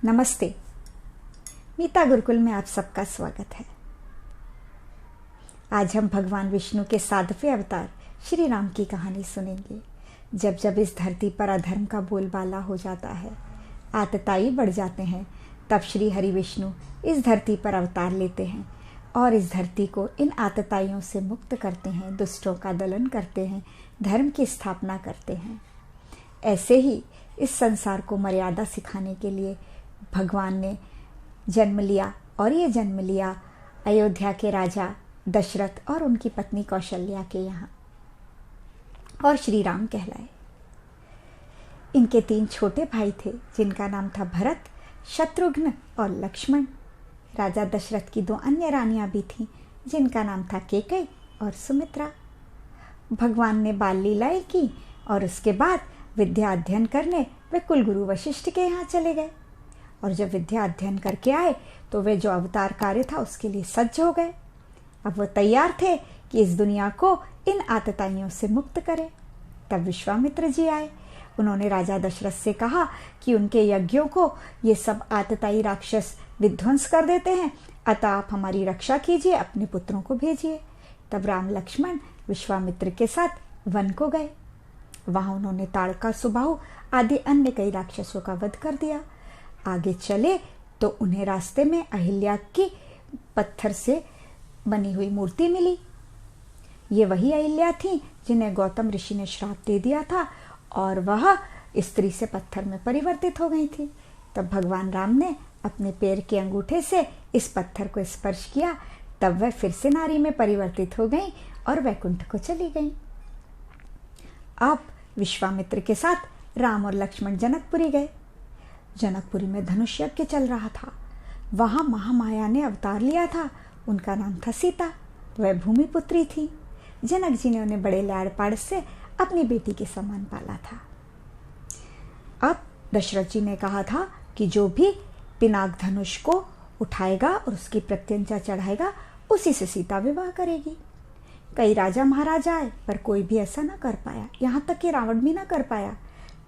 नमस्ते। मीता गुरुकुल में आप सबका स्वागत है। आज हम भगवान विष्णु के 7वें अवतार श्री राम की कहानी सुनेंगे। जब जब इस धरती पर अधर्म का बोलबाला हो जाता है, आतताई बढ़ जाते हैं, तब श्री हरि विष्णु इस धरती पर अवतार लेते हैं और इस धरती को इन आतताइयों से मुक्त करते हैं, दुष्टों का दलन करते हैं, धर्म की स्थापना करते हैं। ऐसे ही इस संसार को मर्यादा सिखाने के लिए भगवान ने जन्म लिया और ये जन्म लिया अयोध्या के राजा दशरथ और उनकी पत्नी कौशल्या के यहाँ, और श्री राम कहलाए। इनके 3 छोटे भाई थे जिनका नाम था भरत, शत्रुघ्न और लक्ष्मण। राजा दशरथ की 2 अन्य रानियां भी थीं जिनका नाम था केकई और सुमित्रा। भगवान ने बाल लीलाएं की और उसके बाद विद्या अध्ययन करने वे कुलगुरु वशिष्ठ के यहाँ चले गए। और जब विद्या अध्ययन करके आए तो वे जो अवतार कार्य था उसके लिए सज्ज हो गए। अब वो तैयार थे कि इस दुनिया को इन आतताइयों से मुक्त करें। तब विश्वामित्र जी आए। उन्होंने राजा दशरथ से कहा कि उनके यज्ञों को ये सब आतताई राक्षस विध्वंस कर देते हैं, अतः आप हमारी रक्षा कीजिए, अपने पुत्रों को भेजिए। तब राम लक्ष्मण विश्वामित्र के साथ वन को गए। वहां उन्होंने ताड़का, सुबाहु आदि अन्य कई राक्षसों का वध कर दिया। आगे चले तो उन्हें रास्ते में अहिल्या की पत्थर से बनी हुई मूर्ति मिली। ये वही अहिल्या थी जिन्हें गौतम ऋषि ने श्राप दे दिया था और वह स्त्री से पत्थर में परिवर्तित हो गई थी। तब भगवान राम ने अपने पैर के अंगूठे से इस पत्थर को स्पर्श किया, तब वह फिर से नारी में परिवर्तित हो गई और वैकुंठ को चली गई। अब विश्वामित्र के साथ राम और लक्ष्मण जनकपुरी गए। जनकपुरी में धनुष यज्ञ चल रहा था। वहां महामाया ने अवतार लिया था। उनका नाम था सीता। वह भूमि पुत्री थी। जनक जी ने उन्हें बड़े लाड़ पाड़ से अपनी बेटी के समान पाला था। अब दशरथ जी ने कहा था कि जो भी पिनाक धनुष को उठाएगा और उसकी प्रत्यंचा चढ़ाएगा, उसी से सीता विवाह करेगी। कई राजा महाराजा आए पर कोई भी ऐसा न कर पाया, यहाँ तक कि रावण भी न कर पाया।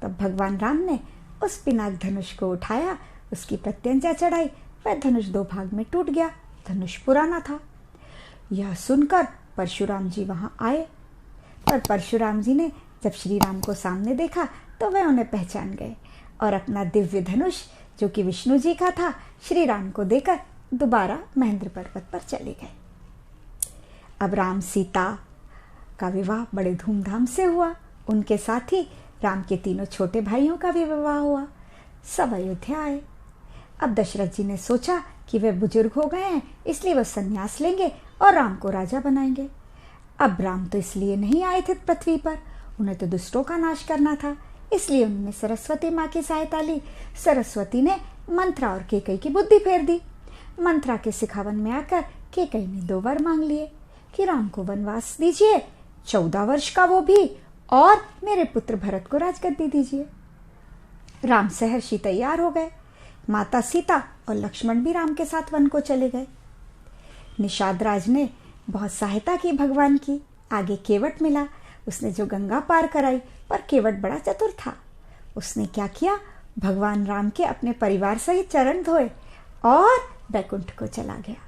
तब भगवान राम ने उस पिनाक धनुष को उठाया, उसकी प्रत्यंचा चढ़ाई। वह धनुष 2 भाग में टूट गया। धनुष पुराना था। यह सुनकर परशुराम जी वहां आए, पर परशुराम जी ने जब श्री राम को सामने देखा तो वह उन्हें पहचान गए और अपना दिव्य धनुष, जो कि विष्णु जी का था, श्री राम को देकर दोबारा महेंद्र पर्वत पर चले गए। अब राम सीता का विवाह बड़े धूमधाम से हुआ। उनके साथ ही राम के 3 छोटे भाइयों का भी विवाह हुआ। सब अयोध्या आए। अब दशरथ जी ने सोचा कि वे बुजुर्ग हो गए हैं, इसलिए वह संन्यास लेंगे और राम को राजा बनाएंगे। अब राम तो इसलिए नहीं आए थे पृथ्वी पर, उन्हें तो दुष्टों का नाश करना था, इसलिए उन्होंने सरस्वती माँ की सहायता ली। सरस्वती ने मंत्रा और केकई की बुद्धि फेर दी। मंत्रा के सिखावन में आकर केकई ने 2 वर मांग लिए कि राम को वनवास दीजिए, 14 वर्ष का वो भी, और मेरे पुत्र भरत को राजगद्दी दीजिए। राम सहर्षि तैयार हो गए। माता सीता और लक्ष्मण भी राम के साथ वन को चले गए। निषाद राज ने बहुत सहायता की भगवान की। आगे केवट मिला। उसने जो गंगा पार कराई, पर केवट बड़ा चतुर था। उसने क्या किया, भगवान राम के अपने परिवार सहित चरण धोए और वैकुंठ को चला गया।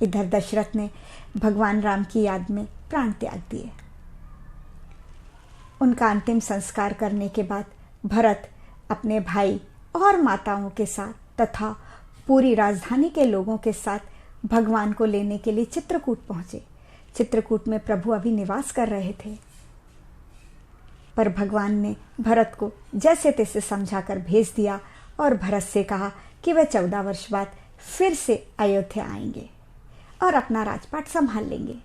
इधर दशरथ ने भगवान राम की याद में प्राण त्याग दिए। उनका अंतिम संस्कार करने के बाद भरत अपने भाई और माताओं के साथ तथा पूरी राजधानी के लोगों के साथ भगवान को लेने के लिए चित्रकूट पहुंचे। चित्रकूट में प्रभु अभी निवास कर रहे थे, पर भगवान ने भरत को जैसे तैसे समझाकर भेज दिया और भरत से कहा कि वह 14 वर्ष बाद फिर से अयोध्या आएंगे और अपना राजपाट संभाल लेंगे।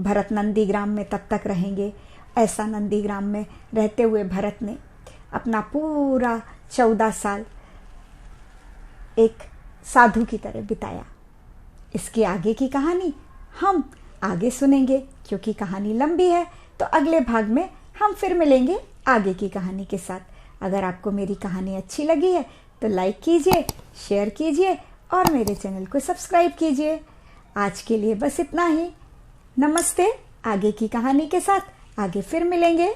भरत नंदीग्राम में तब तक रहेंगे। ऐसा नंदीग्राम में रहते हुए भरत ने अपना पूरा 14 साल एक साधु की तरह बिताया। इसके आगे की कहानी हम आगे सुनेंगे, क्योंकि कहानी लंबी है। तो अगले भाग में हम फिर मिलेंगे आगे की कहानी के साथ। अगर आपको मेरी कहानी अच्छी लगी है तो लाइक कीजिए, शेयर कीजिए और मेरे चैनल को सब्सक्राइब कीजिए। आज के लिए बस इतना ही। नमस्ते। आगे की कहानी के साथ आगे फिर मिलेंगे।